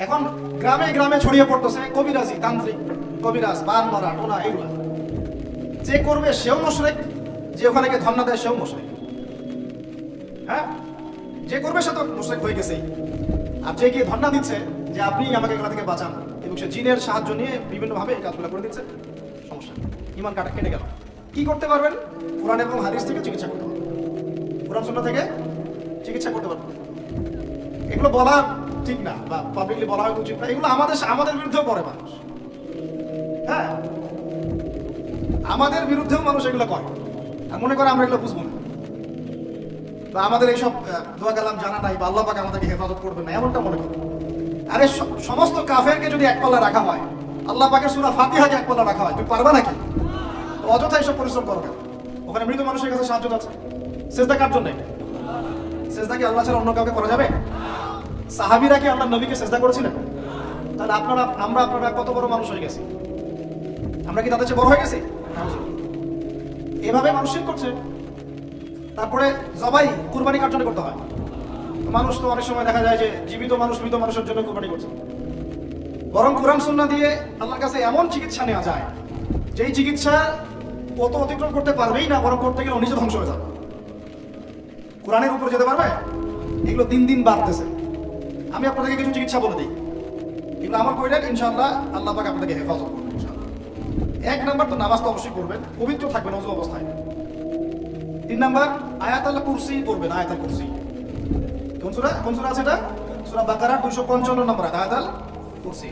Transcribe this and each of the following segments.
এখন গ্রামে গ্রামে ছড়িয়ে পড়তেছে কবিরাজি, তান্ত্রিক, কবিরাজ, বান মারা, টোনা, এগুলা যে করবে সেও মুশরিক, যে ওখানে গিয়ে ধর্ণা দেয় সেও মুশরিক। হ্যাঁ, যে করবে সে তো মুশরিক হয়ে গেছেই। আর যে গিয়ে ধর্ণা দিচ্ছে যে আপনি আমাকে এগুলা থেকে বাঁচান, এবং সে জিনের সাহায্য নিয়ে বিভিন্নভাবে এই কাজগুলো করে দিচ্ছে, সমস্যা, ইমান কেটে গেল। কি করতে পারবেন? কোরআন এবং হাদিস থেকে চিকিৎসা করতে পারবেন, কোরআন সুন্নাহ থেকে চিকিৎসা করতে পারবেন। এগুলো বলা ঠিক না, বা পাবলিকলি বলা হয়তো উচিত না। এগুলো আমাদের বিরুদ্ধেও পড়ে মানুষ। হ্যাঁ, আমাদের বিরুদ্ধেও মানুষ এগুলো করে, আর মনে করে আমরা এগুলো বুঝবো না, বা আমাদের এইসব দোয়া কালাম জানা নাই, বা আল্লাহ পাক আমাদেরকে হেফাজত করবে না, এমনটা মনে করে। আরে সমস্ত কাফেরকে যদি এক পাল্লা রাখা হয়, আল্লাহ পাকের সূরা ফাতিহাকে এক পাল্লা রাখা হয়, তুমি পারবা নাকি? তো অযথা এইসব পরিশ্রম করো কেন? ওখানে মৃত মানুষের কাছে সাহায্য আছে। সেজদা কার জন্য? সেজদা কি আল্লাহ ছাড়া অন্য কাউকে করা যাবে? সাহাবীরা কি আল্লাহর নবীকে সেজদা করেছিলেন? তাহলে আপনারা কত বড় মানুষ হয়ে গেছি? আমরা কি তাদের চেয়ে বড় হয়ে গেছি? এভাবে মানুষ শিরক করছে। তারপরে জবাই, কুরবানি কার জন্য করতে হয়? মানুষ তো অনেক সময় দেখা যায় যে জীবিত মানুষ মৃত মানুষের জন্য কুরবানি করছে। বরং কোরআন সুন্নাহ দিয়ে আল্লাহর কাছে এমন চিকিৎসা নেওয়া যায়, যেই চিকিৎসা ও তো অতিক্রম করতে পারবেই না, বরং করতে গেলে নিজে ধ্বংস হয়ে যাবে। কোরআনের উপর যেতে পারবে? এগুলো দিন দিন বাড়তেছে। আমি আপনাদেরকে কিছু চিকিৎসা বলে দিই, এগুলো আমার কইলেন ইনশাআল্লাহ আল্লাহ পাক আপনাদেরকে হেফাজত করবেন ইনশাআল্লাহ। এক নাম্বার তো নামাজ তো অবশ্যই করবেন, পবিত্র থাকবেন ওযু অবস্থায়। 3 নাম্বার আয়াতুল কুরসি পড়বেন, আয়াতুল কুরসি। কোন সূরা আছে এটা? সূরা বাকারা 255 নম্বর আয়াতুল কুরসি।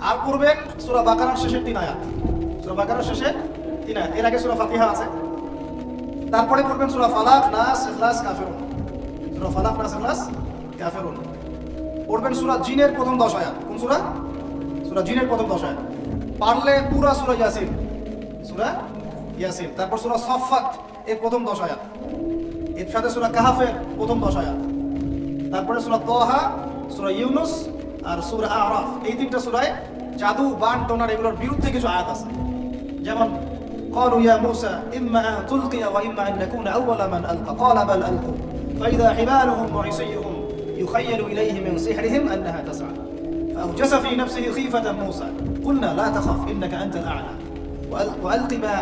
আর পড়বেন সূরা বাকারার শেষের 3 আয়াত, সূরা বাকারার শেষের 3 আয়াত। এর আগে সূরা ফাতিহা আছে, তারপরে পড়বেন সূরা ফালাক, নাস, ইখলাস, কাফিরুন। সূরা ফালাক, নাস, ইখলাস, কাফিরুন। পড়বেন সূরা জিনের প্রথম 10 আয়াত। কোন সূরা? সূরা জিনের প্রথম 10 আয়াত। পারলে পুরা সূরা ইয়াসিন, সূরা ইয়াসিন। তারপর সূরা সাফফাত এর প্রথম 10 আয়াত, এর সাথে সূরা কাহফের প্রথম 10 আয়াত। তারপরে সূরা তাহা, সূরা ইউনুস আর সূরা আরাফ। এই তিনটা সূরায় জাদু, বান, টোনার এগুলোর বিরুদ্ধে কিছু আয়াত আছে। যেমন قالوا يا موسى إما أن تلقي وإما أن نكون أول من ألقى قال بل ألقوا فإذا حبالهم وعصيهم يخيل إليه من سحرهم أنها تسعى فأوجس في نفسه خيفة موسى قلنا لا تخف إنك أنت الأعلى وألق ما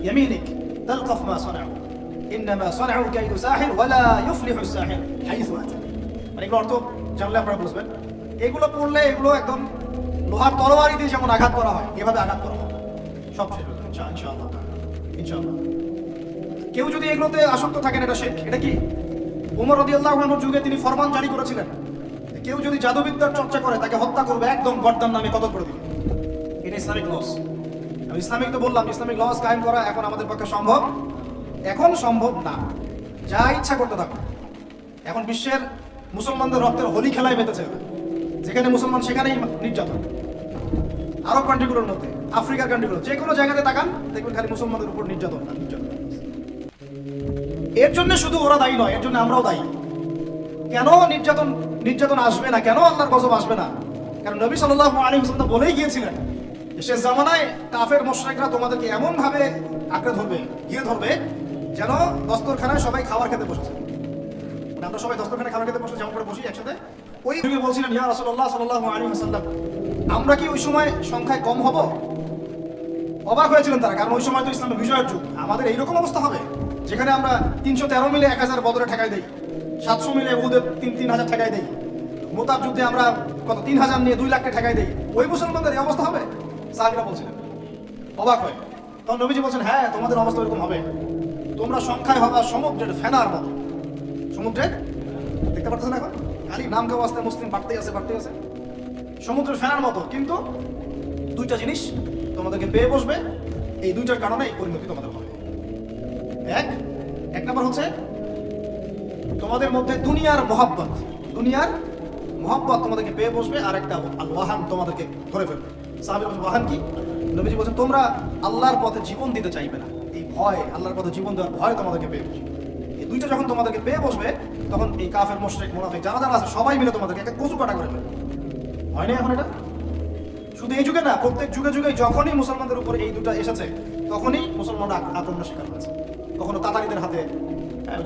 يمينك تلقف ما صنعوا إنما صنعوا كيد ساحر ولا يفلح الساحر حيث أتى। মানে এগুলো অর্থ জানলে আপনারা বুঝবেন। এগুলো পড়লে এগুলো একদম লোহার তরবারি দিয়ে যেমন আঘাত করা হয়, এভাবে আঘাত করা হয়, সব শেষ হবে ইনশাআল্লাহ, ইনশাআল্লাহ। কেউ যদি এগুলোতে আসক্ত থাকেন, এটা শিরক। এটা কি? ওমর রাদিয়াল্লাহু আনহুর যুগে তিনি ফরমান জারি করেছিলেন, কেউ যদি জাদুবিদ্যার চর্চা করে তাকে হত্যা করবে, একদম গর্দান নামে কতল করে দিবে। এটা ইসলামিক লস। আমি ইসলামিক তো বললাম, ইসলামিক লস কায়েম করা এখন আমাদের পক্ষে সম্ভব, এখন সম্ভব না। যা ইচ্ছা করতে থাকো। এখন বিশ্বের মুসলমানদের রক্তের হোলি খেলায় মেতেছে, যেখানে মুসলমান সেখানেই নির্যাতন। আরব কান্ট্রিগুলোর মধ্যে, আফ্রিকার কান্ট্রিগুলো, যে কোনো জায়গাতে তাকান দেখবেন খালি মুসলমানদের উপর নির্যাতন। এর জন্য শুধু ওরা দায়ী নয়, এর জন্য আমরাও দায়ী। কেন নির্যাতন আসবে না? কেন আল্লাহর গজব আসবে না? কারণ নবী সাল্লাল্লাহু আলাইহি ওয়াসাল্লাম বলেই গিয়েছিলেন, শেষ জামানায় কাফের মুশরিকরা তোমাদেরকে এমন ভাবে আঁকড়ে ধরবে, ঘিরে ধরবে, যেন দস্তরখানায় সবাই খাবার খেতে বসেছে। মানে আমরা সবাই দস্তরখানায় খাবার খেতে বসে যেমন করে বসি একসাথে, ওই যুগে বলছিলেন ইয়া রাসূলুল্লাহ সাল্লাল্লাহু আলাইহি ওয়াসাল্লাম, আমরা কি ওই সময় সংখ্যায় কম হব? অবাক হয়েছিলেন তারা, কারণ ওই সময় তো ইসলামের বিজয়ের যুগ। আমাদের এইরকম অবস্থা হবে যেখানে আমরা 313 মিলে 1000 বদরে ঠেকাই দেই, 700 মিলে উহুদে 3000 ঠেকাই দেই, মুতাব যুদ্ধে আমরা কত 3000 নিয়ে 2 লাখকে ঠেকাই দেই। ওই মুসলমানদের এই অবস্থা হবে? সাহাবীরা বলছিলেন, অবাক হয়। তখন নবীজি বলছেন, হ্যাঁ তোমাদের অবস্থা এরকম হবে, তোমরা সংখ্যায় হবা সমুদ্রের ফেনার মতো। সমুদ্রের, দেখতে পাচ্ছেন এখন খালি নাম কেউ আসতে মুসলিম বাড়তেই আছে। সমুদ্রের ফেনার মতো। কিন্তু 2টা জিনিস তোমাদেরকে পেয়ে বসবে, এই 2টার কারণে এই পরিণতি তোমাদের হবে। এক নাম্বার হচ্ছে তোমাদের মধ্যে দুনিয়ার মহব্বত তোমাদেরকে পেয়ে বসবে, আর একটা ওয়াহান তোমাদেরকে ধরে ফেলবে। সাহাবী বলেন, ওয়াহান কি? নবীজি বলেন, তোমরা আল্লাহর পথে জীবন দিতে চাইবে না। এই ভয়, আল্লাহর পথে জীবন দেওয়ার ভয় তোমাদেরকে পেয়ে বসবে। এই 2টা যখন তোমাদেরকে পেয়ে বসবে, তখন এই কাফের, মুশরিক, মুনাফিক যারা আছে সবাই মিলে তোমাদেরকে একটা কচু কাটা করে ফেলবে। হয় না এখন এটা? শুধু এই যুগে না, প্রত্যেক যুগে যখনই মুসলমানদের উপর এই 2টা এসেছে, তখনই মুসলমানরা আক্রমণের শিকার হয়েছে। কখনো তাতারিদের হাতে,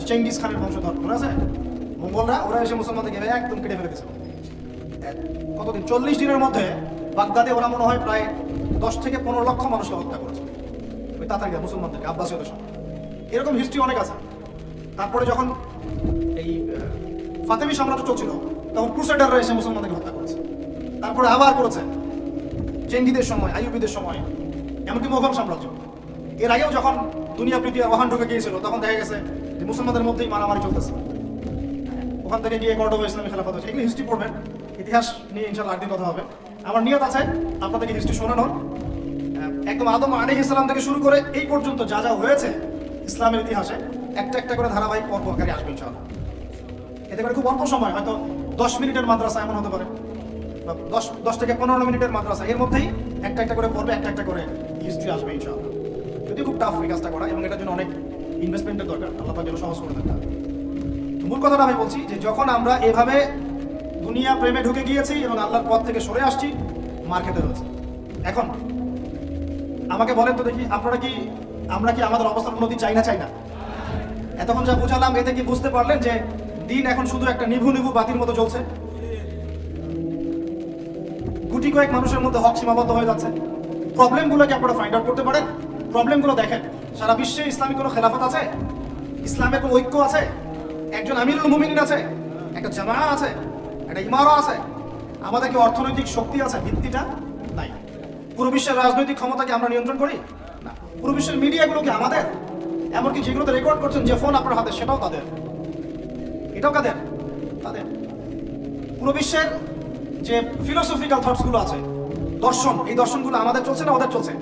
চেঙ্গিস খানের বংশধর মনে আছে, মঙ্গলরা, ওরা এসে মুসলমানদেরকে একদম কেটে ফেলে দিয়েছে। কতদিন 40 দিনের মধ্যে বাগদাদে ওরা মনে হয় প্রায় 10 থেকে 15 লক্ষ মানুষকে হত্যা করেছে, ওই তাতারিরা মুসলমানদেরকে, আব্বাসীয়দের সঙ্গে। এরকম হিস্ট্রি অনেক আছে। তারপরে যখন এই ফাতেমি সাম্রাজ্য চলছিল তখন ক্রুসেডাররা এসে মুসলমানদেরকে হত্যা করেছে। তারপরে আবার করেছে চেঙ্গিদের সময়, আইয়ুবীদের সময়, এমনকি মোগল সাম্রাজ্য। এর আগেও যখন দুনিয়া প্রীতি আর ওহান ঢুকে গিয়েছিল তখন দেখা গেছে যে মুসলমানদের মধ্যেই মারামারি চলতেছে। ওখান থেকে গিয়ে কর্ডোবা ইসলামী খেলাফত হচ্ছে। এগুলো হিস্ট্রি পড়বেন, ইতিহাস নিয়ে ইনশাআল্লাহ একদিন কথা হবে। আমার নিয়ত আছে আপনাদেরকে হিস্ট্রি শোনানোর, একদম আদম আলাইহিস সালাম থেকে শুরু করে এই পর্যন্ত যা যা হয়েছে ইসলামের ইতিহাসে একটা একটা করে ধারাবাহিক পর্ব আকারে আসবে ইনশাআল্লাহ। এতে করে খুব অল্প সময়, হয়তো 10 মিনিটের মাদ্রাসা এমন হতে পারে, 10 থেকে 15 মিনিটের মাদ্রাসা, এর মধ্যেই একটা একটা করে পড়বে, একটা একটা করে হিস্ট্রি আসবে ইনশাআল্লাহ। যদিও খুব টাফ এই কাজটা করা এবং এটার জন্য অনেক ইনভেস্টমেন্টের দরকার, আল্লাহ পাক যেন সহজ করে দেন। মূল কথাটা আমি বলছি যে যখন আমরা এভাবে দুনিয়া প্রেমে ঢুকে গিয়েছি এবং আল্লাহর পথ থেকে সরে আসছি, মার্কেটে হচ্ছে। এখন আমাকে বলেন তো দেখি, আমরা কি আমাদের অবস্থার উন্নতি চাই না? এতক্ষণ যা বুঝালাম এতে কি বুঝতে পারলেন যে দিন এখন শুধু একটা নিভু নিভু বাতির মতো জ্বলছে? গুটি কয়েক মানুষের মধ্যে হক সীমাবদ্ধ হয়ে যাচ্ছে। প্রবলেমগুলোকে আপনারা ফাইন্ড আউট করতে পারেন, প্রবলেমগুলো দেখেন। সারা বিশ্বে ইসলামিক কোনো খেলাফত আছে? ইসলামের কোনো ঐক্য আছে? একজন আমিরুল মুমিনিন আছে? একটা জামাআ আছে? একটা ইমারা আছে? আমাদের কি অর্থনৈতিক শক্তি আছে? ভিত্তিটা নাই। পুরো বিশ্বের রাজনৈতিক ক্ষমতাকে আমরা নিয়ন্ত্রণ করি না। পুরো বিশ্বের মিডিয়াগুলো কি আমাদের? এমনকি যেগুলোতে রেকর্ড করছেন যে ফোন আপনার হাতে, সেটাও তাদের। এটাও কাদের? তাদের। পুরো বিশ্বের যে ফিলোসফিক্যাল থটসগুলো আছে, দর্শন, এই দর্শনগুলো আমাদের চলছে না ওদের চলছে?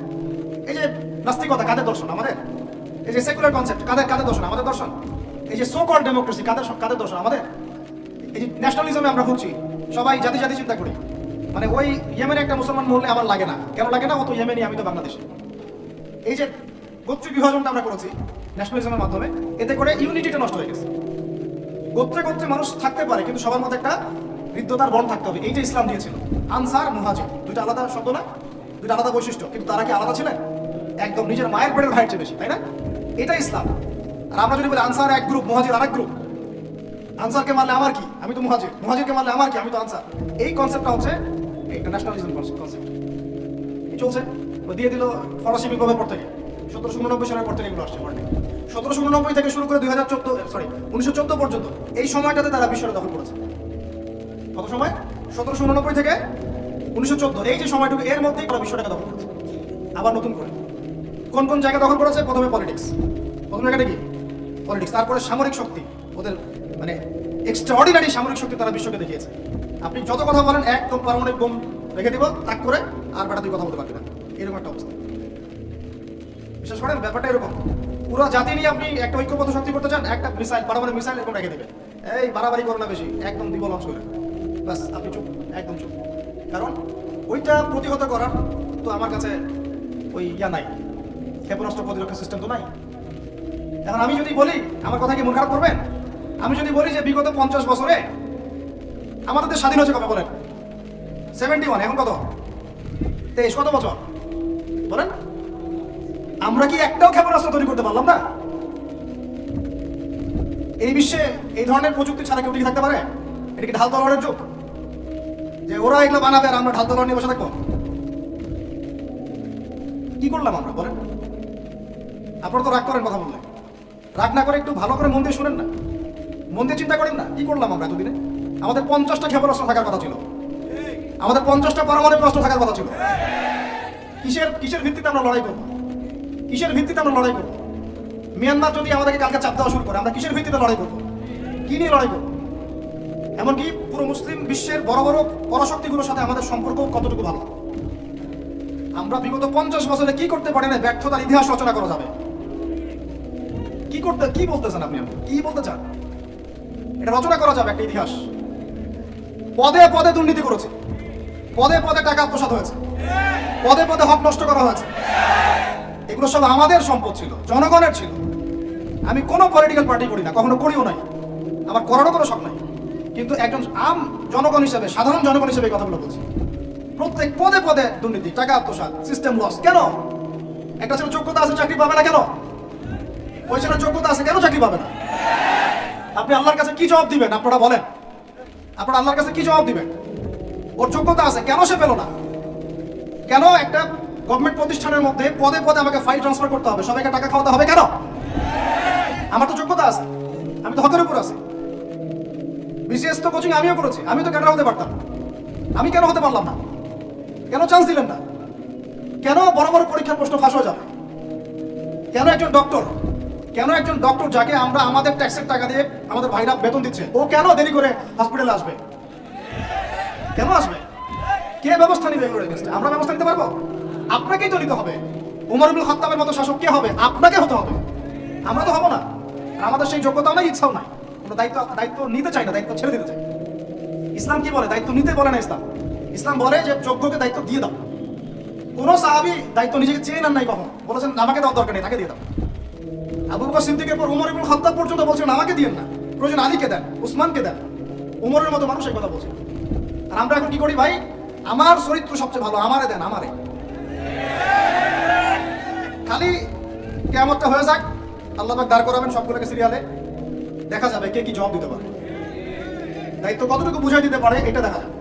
এই যে নাস্তিকতা, কাদের দর্শন? আমাদের। এই যে সেকুলার কনসেপ্ট, কাদের দর্শন? আমাদের দর্শন। এই যে সো কল্ড ডেমোক্রেসি, কাদের দর্শন? আমাদের। এই যে ন্যাশনালিজমে আমরা ভুগছি, সবাই জাতি জাতি চিন্তা করি, মানে ওই ইয়েমেনে একটা মুসলমান মরলে আমার লাগে না। কেন লাগে না? ও তো ইয়েমেনি, আমি তো বাংলাদেশি। এই যে গোত্রিক বিভাজনটা আমরা করেছি ন্যাশনালিজমের মাধ্যমে, এতে করে ইউনিটিটা নষ্ট হয়ে গেছে। গোত্রে গোত্রে মানুষ থাকতে পারে, কিন্তু সবার মধ্যে একটা হৃদ্যতার বন্ড থাকতে হবে। এইটা ইসলাম দিয়েছিল। আনসার, মুহাজির, দুইটা আলাদা শব্দ না, দুইটা আলাদা বৈশিষ্ট্য, কিন্তু তারা কি আলাদা ছিলেন? একদম নিজের মায়ের পেটের ভাইয়ের চেয়ে বেশি, তাই না? এটা ইসলাম। আর আমরা যদি বলি আনসার এক গ্রুপ, মুহাজির আরেক গ্রুপ, আনসারকে মারলে আমার কি, আমি তো মুহাজির, মুহাজিরকে মারলে আমার কি, আমি তো আনসার। এই কনসেপ্টটা হচ্ছে একটা ন্যাশনালিজম কনসেপ্ট। চলছে, দিয়ে দিল ফরাসি বিপ্লবের পর থেকে, 1789 সালের পর থেকে এগুলো আসছে। 1789 থেকে শুরু করে 1914 পর্যন্ত এই সময়টাতে তারা বিশ্বটা দখল করেছে। কত সময়? 1789 থেকে 1914, এই যে সময়টুকু, এর মধ্যেই তারা বিশ্বটাকে দখল করেছে। আবার নতুন করে কোন কোন জায়গা দখল করেছে? প্রথমে পলিটিক্স, প্রথম জায়গাটা কি? পলিটিক্স। তারপরে সামরিক শক্তি, ওদের মানে এক্সট্রাঅর্ডিনারি সামরিক শক্তি তারা বিশ্বকে দেখিয়েছে। আপনি যত কথা বলেন, একদম পারমাণবিক বোম রেখে দিব তাক করে, আর বেটা তুই কথা বলতে পারবি না, এরকম একটা অবস্থা। বিশ্বাস করেন ব্যাপারটা এরকম। পুরো জাতি নিয়ে আপনি একটা ঐক্যবদ্ধ শক্তি করতে চান, একটা মিসাইল, পারমাণবিক মিসাইল এরকম রেখে দেবে, এই বাড়াবাড়ি করো না বেশি, একদম দিব লঞ্চ করে, বাস আপনি চুপ, একদম চুপ। কারণ ওইটা প্রতিহত করার তো আমার কাছে ওই নাই, ক্ষেপণাস্ত্র প্রতিরক্ষা সিস্টেম তো নাই। এখন আমি যদি বলি, আমার কথা কি মন খারাপ করবেন? আমি যদি বলি যে বিগত 50 বছরে আমাদের দেশ স্বাধীন হয়েছে কবে বলেন? 71, এখন কত? 23, কত বছর বলেন? আমরা কি একটাও ক্ষেপণাস্ত্র তৈরি করতে পারলাম না? এই বিশ্বে এই ধরনের প্রযুক্তি ছাড়া কেউ টিকে থাকতে পারে? এটা কি ঢাল তলোয়ারের যুগ যে ওরা এগুলো বানাবে আর আমরা ঢাল তলোয়ার নিয়ে বসে থাকবো? কি করলাম আমরা বলেন? আপনারা তো রাগ করেন কথা বললে, রাগ না করে একটু ভালো করে মন দিয়ে শুনেন না, মন দিয়ে চিন্তা করেন না। কি করলাম আমরা এতদিনে? আমাদের 50টা ক্ষেপণাস্ত্র থাকার কথা ছিল, আমাদের 50টা পারমাণবিক অস্ত্র থাকার কথা ছিল। কিসের ভিত্তিতে আমরা লড়াই করবো? কিসের ভিত্তিতে আমরা লড়াই করবো? মিয়ানমার যদি আমাদেরকে কালকে চাপ দেওয়া শুরু করে, আমরা কিসের ভিত্তিতে লড়াই করবো? কি নিয়ে লড়াই করবো? এমনকি পুরো মুসলিম বিশ্বের বড় বড় পরাশক্তিগুলোর সাথে আমাদের সম্পর্ক কতটুকু ভালো? আমরা বিগত 50 বছরে কি করতে পারি না, ব্যর্থতার ইতিহাস রচনা করা যাবে। কি বলতেছেন আপনি? কি বলতে চান? এটা রচনা করা যাবে একটা ইতিহাস। পদে পদে দুর্নীতি করেছে, পদে পদে টাকা আত্মসাৎ হয়েছে, পদে পদে হক নষ্ট করা হয়েছে। এগুলো সব আমাদের সম্পদ ছিল, জনগণের ছিল। আমি কোনো পলিটিক্যাল পার্টি করি না, কখনো করিও নাই, আমার করারও কোনো শখ নাই। কিন্তু একজন আম জনগণ হিসেবে, সাধারণ জনগণ হিসেবে এই কথাগুলো বলছি। প্রত্যেক পদে পদে দুর্নীতি, টাকা আত্মসাৎ, সিস্টেম লস। কেন? একটা ছেলে যোগ্যতা আছে, চাকরি পাবে না কেন? ওই ছেলের যোগ্যতা আছে, কেন চাকরি পাবে না? আপনি আল্লাহর কাছে কি জবাব দিবেন? আপনারা বলেন, আপনারা আল্লাহর কাছে কি জবাব দিবেন? ওর যোগ্যতা আছে, কেন সে পেল না? কেন একটা গভর্নমেন্ট প্রতিষ্ঠানের মধ্যে পদে পদে আমাকে ফাইল ট্রান্সফার করতে হবে, সবাইকে টাকা খাওয়াতে হবে কেন? আমার তো যোগ্যতা আছে, আমি তো হকের উপর আছি। বিসিএস তো কোচিং আমিও করেছি, আমি তো ক্যাডার হতে পারতাম, আমি কেন হতে পারলাম না? কেন চান্স দিলেন না? কেন বড় বড় পরীক্ষার প্রশ্ন ফাঁস হয়ে যাবে? কেন একজন ডক্টর যাকে আমরা আমাদের ট্যাক্সের টাকা দিয়ে আমাদের ভাইরা বেতন দিচ্ছে, ও কেন দেরি করে হসপিটালে আসবে? কেন আসবে? কে ব্যবস্থা নিবে এগুলোর এগেইনস্টে? আমরা ব্যবস্থা নিতে পারবো? আপনাকেই তো নিতে হবে। উমর ইবনুল খাত্তাবের মতো শাসক কে হবে? আপনাকে হতে হবে, আমরা তো হব না। আর আমাদের সেই যোগ্যতাও নাই, ইচ্ছাও নাই। আমরা দায়িত্ব নিতে চাই না, দায়িত্ব ছেড়ে দিতে চাই। ইসলাম কি বলে? দায়িত্ব নিতে বলে না ইসলাম। ইসলাম বলে যে যোগ্যকে দায়িত্ব দিয়ে দাও। কোন সাহাবী দায়িত্ব নিজেকে চেয়ে নেন নাই কখন, বলেছেন আমাকে দেওয়ার দরকার নেই, তাকে দিয়ে দাও। আবু বকর সিদ্দিকের পর উমর ইবনুল খাত্তাব পর্যন্ত বলছেন আমাকে দিয়েন না, প্রয়োজন আলীকে দেন, উসমানকে দেন। উমরের মতো মানুষ এই কথা বলছে। আর আমরা এখন কি করি ভাই? আমার চরিত্র সবচেয়ে ভালো, আমারে দেন, আমারে। খালি কিয়ামতটা হয়ে যাক, আল্লাহ পাক দাঁড় করাবেন সবগুলোকে সিরিয়ালে, দেখা যাবে কে কি জবাব দিতে পারে, দায়িত্ব কতটুকু বুঝাই দিতে পারে, এটা দেখা যাবে।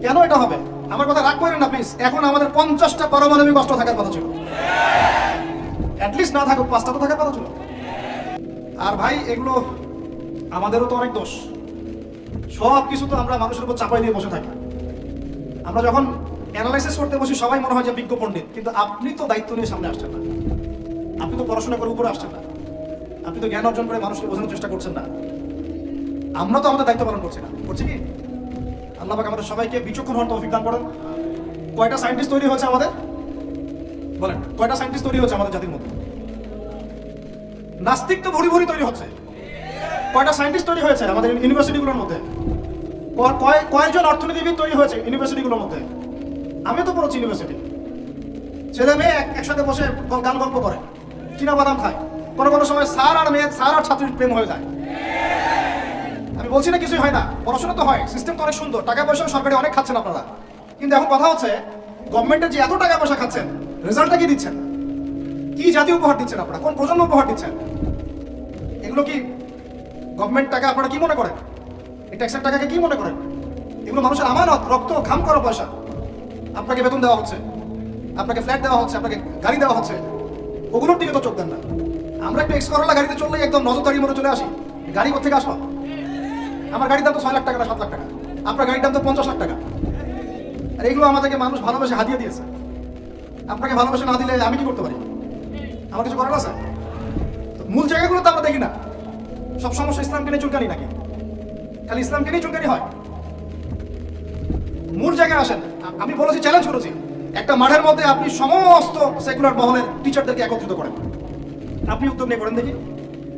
কেন এটা হবে? আমার কথা রাগ করেন না প্লিজ। এখন আমাদের 50টা পারমাণবিক অস্ত্র থাকার কথা ছিল, অ্যাটলিস্ট না থাকুক 5টা তো থাকার কথা ছিল। আর ভাই এগুলো আমাদেরও তো অনেক দোষ। সব কিছু তো আমরা মানুষের উপর চাপাই দিয়ে বসে থাকি। আমরা যখন অ্যানালাইসিস করতে বসি সবাই মনে হয় যে বিজ্ঞ পণ্ডিত, কিন্তু আপনি তো দায়িত্ব নিয়ে সামনে আসছেন না, আপনি তো পড়াশোনা করে উপরে আসছেন না, আপনি তো জ্ঞান অর্জন করে মানুষকে বোঝানোর চেষ্টা করছেন না। আমরা তো আমাদের দায়িত্ব পালন করছি না, করছি কি? আল্লাহ পাক আমাদের সবাইকে বিচক্ষণ হওয়ার তৌফিক দান করেন। কয়টা সায়েন্টিস্ট তৈরি হয়েছে আমাদের? বলেন, কয়টা সায়েন্টিস্ট তৈরি হচ্ছে আমাদের জাতির মধ্যে? নাস্তিক তো ভরি ভরি তৈরি হচ্ছে। কয়টা সায়েন্টিস্ট তৈরি হয়েছে আমাদের ইউনিভার্সিটিগুলোর মধ্যে? কয়জন অর্থনীতিবিদ তৈরি হয়েছে ইউনিভার্সিটিগুলোর মধ্যে? আমি তো পড়ছি ইউনিভার্সিটি, ছেলে মেয়ে একসাথে বসে গান গল্প করে, চীনা বাদাম খায়, কোনো সময় স্যার আর ছাত্রীর প্রেম হয়ে যায়। আমি বলছি না কিছুই হয় না, পড়াশোনা তো হয়, সিস্টেম তো অনেক সুন্দর, টাকা পয়সা সরকারি অনেক খাচ্ছেন আপনারা। কিন্তু এখন কথা হচ্ছে গভর্নমেন্টের যে এত টাকা পয়সা খাচ্ছেন, রেজাল্টটা কি দিচ্ছেন? কি জাতীয় উপহার দিচ্ছেন আপনারা? কোন প্রজন্ম উপহার দিচ্ছেন? এগুলো কি গভর্নমেন্ট টাকা? আপনারা কি মনে করেন এই ট্যাক্সের টাকাকে? কি মনে করেন এগুলো মানুষের আমানত, রক্ত ঘাম করা পয়সা? আপনাকে বেতন দেওয়া হচ্ছে, আপনাকে ফ্ল্যাট দেওয়া হচ্ছে, আপনাকে গাড়ি দেওয়া হচ্ছে, ওগুলোর দিকে তো চোখ দেন না। আমরা একটু এক্স করলা গাড়িতে চললেই একদম নজরদারির মধ্যে চলে আসি। গাড়ি কোথেকে আসলো? আমার গাড়ির দাম তো 6 লাখ টাকা না 7 লাখ টাকা, আপনার গাড়ির দাম তো 50 লাখ টাকা। আর এগুলো আমাদেরকে মানুষ ভালোবেসে হাতিয়ে দিয়েছে। আপনাকে ভালোবেসে না দিলে আমি কি করতে পারি? আমার কিছু করার আছে? মূল জায়গাগুলো তো আমরা দেখি না। সব সমস্যা ইসলামকে নিয়ে চুলকানি নাকি? খালি ইসলামকে নিয়ে চুলকানি হয়? মূল জায়গায় আসেন। আমি বলেছি, চ্যালেঞ্জ করেছি, একটা মাঠের মধ্যে আপনি সমস্ত সেকুলার মহলের টিচারদেরকে একত্রিত করেন। আপনি উদ্যোগ নিয়ে করেন দেখি,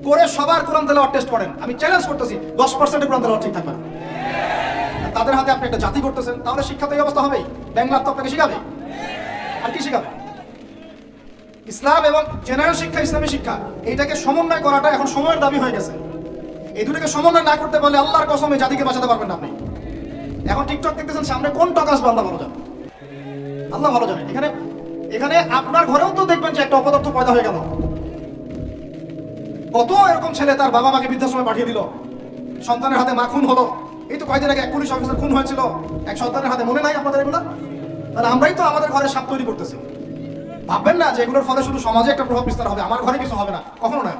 করে সবার কোরআন তেলাওয়াত টেস্ট করেন। আমি চ্যালেঞ্জ করতেছি 10% কোরআন তেলাওয়াত ঠিক থাকবে না। তাদের হাতে আপনি একটা জাতি করতেছেন, তাহলে শিক্ষা তো এই অবস্থা হবেই। ব্যাংলার তো আপনাকে শিখাবে, আর কি শিখাবে? ইসলাম এবং জেনারেল শিক্ষা, ইসলামী শিক্ষা, এইটাকে সমন্বয় করাটা এখন সময়ের দাবি হয়ে গেছে। এই দুটোকে সমন্বয় না করতে পারলে আল্লাহর কসম এই জাতিকে বাঁচাতে পারবেন না আপনি। এখন টিকটক দেখতেছেন, সামনে কোন টক আসবে আল্লাহ ভালো জানে, আল্লাহ ভালো জানে। এখানে আপনার ঘরেও তো দেখবেন যে একটা অপদার্থ পয়দা হয়ে গেল। কত এরকম ছেলে তার বাবা মাকে বৃদ্ধাশ্রমে পাঠিয়ে দিল, সন্তানের হাতে মা খুন হলো। এই তো কয়েকদিন আগে এক পুলিশ অফিসার খুন হয়েছিল এক সন্তানের হাতে, মনে নাই আপনাদের এগুলো? তাহলে আমরাই তো আমাদের ঘরে সাপ তৈরি করতেছি। ভাববেন না যে এগুলোর ফলে শুধু সমাজে একটা প্রভাব বিস্তার হবে, আমার ঘরে কিছু হবে না, কখনো না।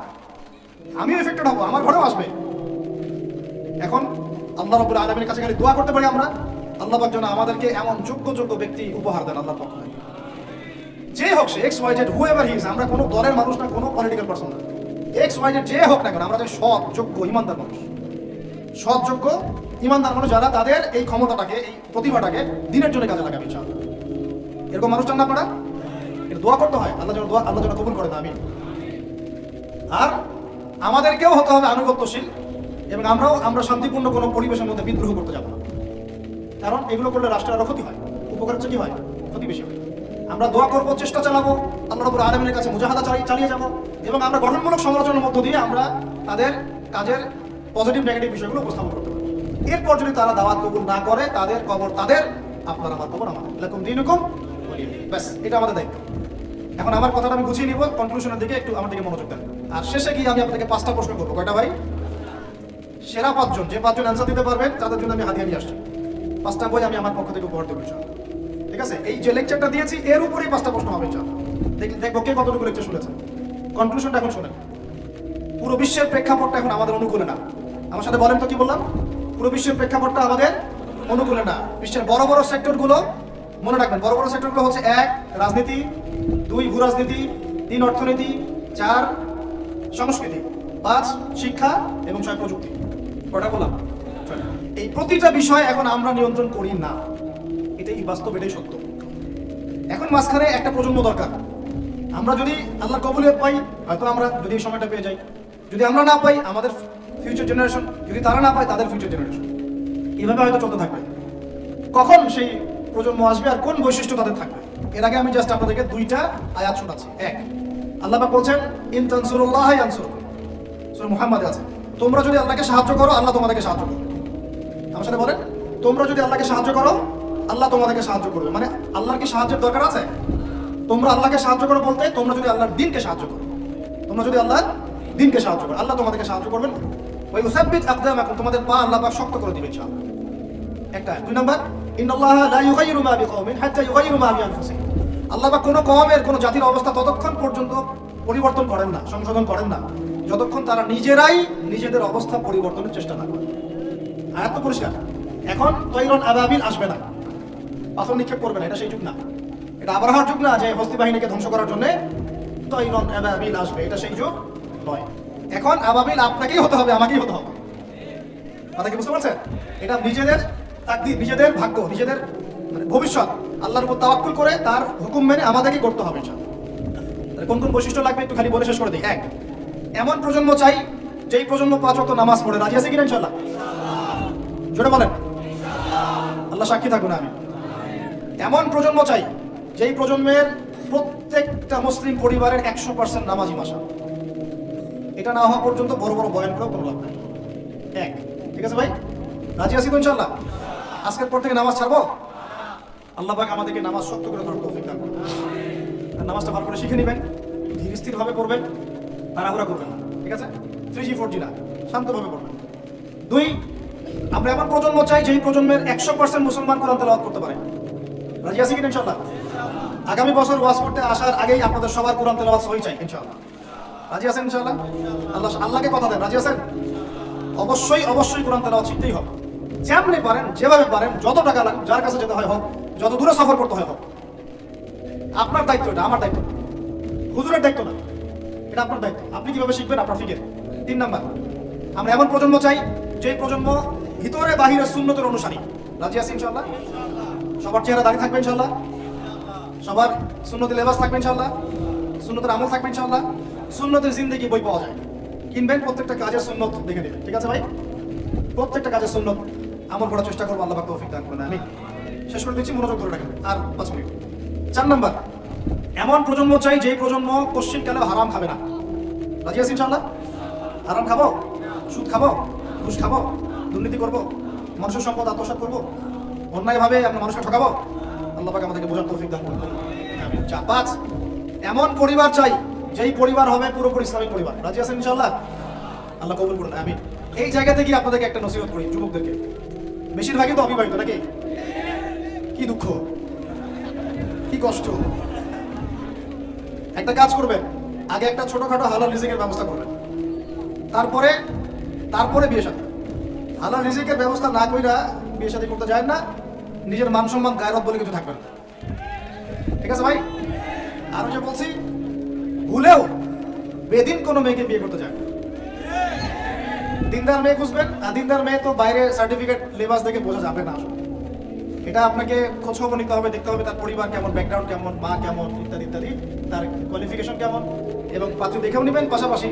আমিও এফেক্টেড হবো, আমার ঘরেও আসবে। এখন আল্লাহ রাব্বুল আলামিনের কাছে খালি দোয়া করতে পারি আমরা, আল্লাহ পাক যেন আমাদেরকে এমন যোগ্য ব্যক্তি উপহার দেন আল্লাহর পক্ষ থেকে। যে হোক সে X Y Z, however he is, আমরা কোনো দলের মানুষ না, কোনো পলিটিক্যাল পারসন না। এক্স ওয়াই জেড যে হোক না কেন, আমরা যে সৎ, যোগ্য, ইমানদার মানুষ, সৎ, যোগ্য, ইমানদার মানুষ যারা, তাদের এই ক্ষমতাটাকে, এই প্রতিভাটাকে দিনের জন্য কাজে লাগাবে ইনশাআল্লাহ। এরকম মানুষ চান না আপনারা? এটা দোয়া করতে হয়, আল্লাহ যেন কবুল করে না। আমিন। আর আমাদেরকেও হতে হবে আনুগত্যশীল, এবং আমরা শান্তিপূর্ণ কোনো পরিবেশের মধ্যে বিদ্রোহ করতে যাবো না। কারণ এগুলো করলে রাষ্ট্রের আরো ক্ষতি হয়, উপকারের চেয়ে কি হয়? ক্ষতি বেশি হয়। আমরা দোয়া করবো, চেষ্টা চালাবো, আল্লাহ রাব্বুল আলামিনের কাছে মুজাহাদা চালিয়ে যাবো, এবং আমরা গঠনমূলক সমালোচনার মধ্য দিয়ে আমরা তাদের কাজের পজিটিভ নেগেটিভ বিষয়গুলো উপস্থাপন করতে পারি। এরপর যদি তারা দাওয়াত কবুল না করে, তাদের কবর তাদের, আপনার আমার কবর আমাদের। লাকুম দীনুকুম ওয়ালিয়া দীন। ব্যাস, এটা আমাদের দায়িত্ব। এখন আমার কথাটা আমি গুছিয়ে নিব, কনক্লুশনের দিকে একটু আমার দিকে মনোযোগ দেন। আর শেষে গিয়ে আমি আপনাদেরকে 5টা প্রশ্ন করবো। কয়টা ভাই? সেরা 5 জন, যে 5 জন অ্যান্সার দিতে পারবেন তাদের জন্য আমি হাদিয়া নিয়ে আসছি। 5টা বই আমি আমার পক্ষ থেকে উপহার দেবো ইনশাআল্লাহ। ঠিক আছে, এই যে লেকচারটা দিয়েছি এর উপরেই 5টা প্রশ্ন হবে ইনশাআল্লাহ। দেখবো কে কতটুকু লেকচার শুনেছেন। কনক্লুশনটা এখন শুনেন। পুরো বিশ্বের প্রেক্ষাপটটা এখন আমাদের অনুকূলে না। আমার সাথে বলেন তো কি বললাম? পুরো বিশ্বের প্রেক্ষাপটটা আমাদের অনুকূলে না। বিশ্বের বড় বড় সেক্টরগুলো মনে রাখবেন, বড় বড় সেক্টরগুলো হচ্ছে 1 রাজনীতি, 2 ভূ রাজনীতি, 3 অর্থনীতি, 4 সংস্কৃতি, 5 শিক্ষা এবং 6 প্রযুক্তি। কটা বললাম? এই প্রতিটা বিষয় এখন আমরা নিয়ন্ত্রণ করি না, এটাই বাস্তব, এটাই সত্য। এখন মাঝখানে একটা প্রজন্ম দরকার। আমরা যদি আল্লাহর কবুলিয়ত পাই, হয়তো আমরা যদি এই সময়টা পেয়ে যাই। যদি আমরা না পাই, আমাদের ফিউচার জেনারেশন, যদি তারা না পায় তাদের ফিউচার জেনারেশন, এভাবে হয়তো চলতে থাকবে। কখন সেই প্রজন্ম আসবে আর কোন বৈশিষ্ট্য তাদের থাকবে? এর আগে আমি জাস্ট আপনাদেরকে 2টা আয়াত শোনাচ্ছি। 1, আল্লাহ পাক বলছেন ইন তানসুরুল্লাহ ইয়ানসুরকুম, সূরা মুহাম্মাদে আছে, তোমরা যদি আল্লাহকে সাহায্য করো আল্লাহ তোমাদেরকে সাহায্য করবে। আমার সাথে বলেন, তোমরা যদি আল্লাহকে সাহায্য করো আল্লাহ তোমাদেরকে সাহায্য করবে। মানে আল্লাহর কি সাহায্যের দরকার আছে? তোমরা আল্লাহকে সাহায্য করো বলতে তোমরা যদি আল্লাহর দ্বীনকে সাহায্য করো, তোমরা যদি আল্লাহর দ্বীনকে সাহায্য করো আল্লাহ তোমাদেরকে সাহায্য করবেন। ওই ইউসাব্বিত আকদামাকুম, তোমাদের পা আল্লাহ পাক শক্ত করে দিবেন ইনশাআল্লাহ। একটা। 2 নাম্বার, ইন্নাল্লাহা লা ইউগাইয়িরু মা বিকওমিন হাত্তা ইউগাইয়িরু মা বিআনফুসিহিম, আল্লাহ পাক কোনো কওমের কোনো জাতির অবস্থা ততক্ষণ পর্যন্ত পরিবর্তন করেন না, সংশোধন করেন না, যতক্ষণ তারা নিজেরাই নিজেদের অবস্থা পরিবর্তনের চেষ্টা না করে। আয়াত তো পরিষ্কার। এখন তৈরন আবাবিল আসবে না, পাথর নিক্ষেপ করবে না, এটা সেই যুগ না। এটা আবরাহার যুগ না যে হস্তি বাহিনীকে ধ্বংস করার জন্য তৈরন আবাবিল আসবে, এটা সেই যুগ নয়। এখন আবাবিল আপনাকেই হতে হবে, আমাকেই হতে হবে। কথা কি বুঝতে পারছেন? এটা নিজেদের তাকদীর, নিজেদের ভাগ্য, নিজেদের মানে ভবিষ্যৎ আল্লাহর উপর তাওয়াক্কুল করে তার হুকুম মেনে আমাদেরকে করতে হবে ইনশাআল্লাহ। কোন কোন বৈশিষ্ট্য লাগবে একটু খালি বলে শেষ করে দিই। 1, এমন প্রজন্ম চাই যেই প্রজন্ম 5 ওয়াক্ত নামাজ পড়ে। রাজি আছে কিনা ইনশাআল্লাহ? জোরে বলেন। আল্লাহ সাক্ষী থাকুন আমি। এমন প্রজন্ম চাই যেই প্রজন্মের প্রত্যেকটা মুসলিম পরিবারের 100% নামাজি মাশা। এটা না হওয়া পর্যন্ত বড় বড় বয়ান করেও কোনো লাভ নাই। 1, ঠিক আছে ভাই? রাজি আছি তো ইনশাআল্লাহ? আজকের পর থেকে নামাজ ছাড়বো? আল্লাহ পাক আমাদেরকে নামাজ শক্ত করে ধরার তৌফিক দান করুন। আর নামাজটা ভালো করে শিখে নেবেন, ধীর স্থিরভাবে পড়বেন, তাড়াহুড়া করবেন না। ঠিক আছে? 3G 4G না, শান্তভাবে পড়বেন। 2, আমরা এমন প্রজন্ম চাই যেই প্রজন্মের 100% মুসলমান কোরআন তেলাওয়াত করতে পারে। রাজি আছি কিনা ইনশাআল্লাহ? আগামী বছর ওয়াজ করতে আসার আগেই আপনাদের সবার কোরআন তেলাওয়াত সহি চাই ইনশাআল্লাহ। রাজি আছেন ইনশাআল্লাহ? আল্লাহকে কথা দেন, রাজি আছেন? অবশ্যই অবশ্যই কোরআন তেলাওয়াত শিখতেই হবে। যেমনি পারেন, যেভাবে পারেন, যত টাকা লাগে, যার কাছে যেতে হয় হোক, যত দূরে সফর করতে হয় হোক, আপনার দায়িত্ব, এটা আমার দায়িত্ব, হুজুরের দায়িত্ব না, এটা আপনার দায়িত্ব। আপনি কিভাবে শিখবেন আপনার ফিকির। 3 নাম্বার, আমরা এমন প্রজন্ম চাই যে প্রজন্ম ভিতরে বাহিরে সুন্নতের অনুসারী। রাজি আছি ইনশাআল্লাহ? সবার চেহারা দাঁড়িয়ে থাকবে ইনশাআল্লাহ? সবার সুন্নতি লেবাস থাকবে ইনশাআল্লাহ? সুন্নতের আমল থাকবে ইনশাআল্লাহ? সুন্নতের জিন্দেগি বই পাওয়া যায়, কিনবেন, প্রত্যেকটা কাজের সুন্নত দেখে নেবেন। ঠিক আছে ভাই? প্রত্যেকটা কাজের সুন্নত আমল করার চেষ্টা করবো, আল্লাহ পাক তৌফিক দান করবেন। আমি শেষ করে দিচ্ছি, মনোযোগ ধরে রাখেন আর 5 মিনিট। 4 নাম্বার, এমন প্রজন্ম চাই যেই প্রজন্ম কোশ্চিনকালে হারাম খাবে না। রাজি আছি ইনশাআল্লাহ? হারাম খাবো, সুদ খাবো, ঘুষ খাবো, দুর্নীতি করবো, মানুষের সম্পদ আত্মসাৎ করবো, অন্যায়ভাবে আমরা মানুষকে ঠকাবো? আল্লাহ পাক আমাদেরকে বোঝার তৌফিক দান করুন। 5, এমন পরিবার চাই যেই পরিবার হবে পুরোপুরি ইসলামিক পরিবার। রাজি আছেন ইনশাআল্লাহ? আল্লাহ কবুল করুন, আমিন। এই জায়গা থেকে আপনাদেরকে একটা নসিহত করি যুবকদেরকে, বেশিরভাগই তো অবিবাহিত নাকি? কি দুঃখ, কি কষ্ট। একটা কাজ করবেন, আগে একটা ছোটখাটো হালাল রিজিকের ব্যবস্থা করবেন, তারপরে বিয়ে শাদী। হালাল রিজিকের ব্যবস্থা না কইরা বিয়ে শাদী করতে যায় না, নিজের মান সম্মান গায়রত বলে কিছু থাকবে না। ঠিক আছে ভাই? আর যে বলছি, ভুলেও বেদিন কোনো মেয়েকে বিয়ে করতে যায় না। দিনদার মেয়ে খুঁজবেন, আর দিনদার মেয়ে তো বাইরে সার্টিফিকেট লেবাস দেখে বোঝা যাবে না আসলে। এটা আপনাকে খোঁজ খবর নিতে হবে, দেখতে হবে তার পরিবার কেমন, ব্যাকগ্রাউন্ড কেমন, মা কেমন, ইত্যাদি ইত্যাদি, তার কোয়ালিফিকেশন কেমন, এবং পাত্রী দেখেও নেবেন। পাশাপাশি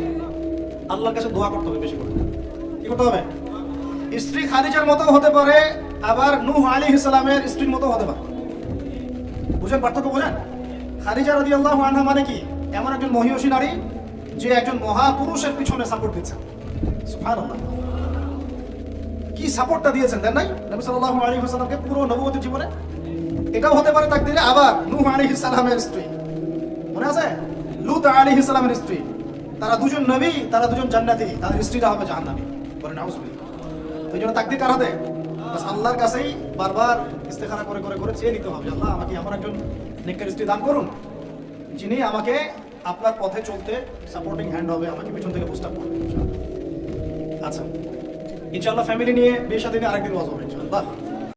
আল্লাহর কাছে দোয়া করতে হবে বেশি করে। কি করতে হবে? স্ত্রী খাদিজার মতো হতে পারে, আবার নূহ আলাইহিস সালামের স্ত্রীর মতো হতে পারে। বুঝেন পার্থক্য? বোঝেন? খাদিজা রাদিয়াল্লাহু আনহা মানে কি? এমন একজন মহিয়সী নারী যে একজন মহাপুরুষের পিছনে সাপোর্ট দিচ্ছেন। সুবহানাল্লাহ, কি সাপোর্টটা দিয়েছেন দেন নাই নবী সাল্লাল্লাহু আলাইহি ওয়াসাল্লামকে পুরো নবুয়তের জীবনে। এটাও হতে পারে তাকদীরে। আবার নূহ আলাইহিস সালামের স্ত্রী, মনে আছে? লূত আলাইহিস সালামের স্ত্রী, তারা দুজন নবী, তারা দুজন জান্নাতি, তাদের স্ত্রীরা হবে জাহান্নামী। বলেন নাউজুবিল্লাহ। এই জন্য তাকদীর কার হাতে? বাস আল্লাহর কাছেই বারবার ইস্তেখারা করে করে করে চেয়ে নিতে হবে, আল্লাহ আমাকে এমন একজন নেককার স্ত্রী দান করুন যিনি আমাকে আপনার পথে চলতে সাপোর্টিং হ্যান্ড হবে, আমাকে পিছন থেকে বুস্ট আপ করবে। আচ্ছা ইনশাআল্লাহ ফ্যামিলি নিয়ে বিয়ে শাদী নিয়ে আরেকদিন ওয়াজ হবে ইনশাআল্লাহ।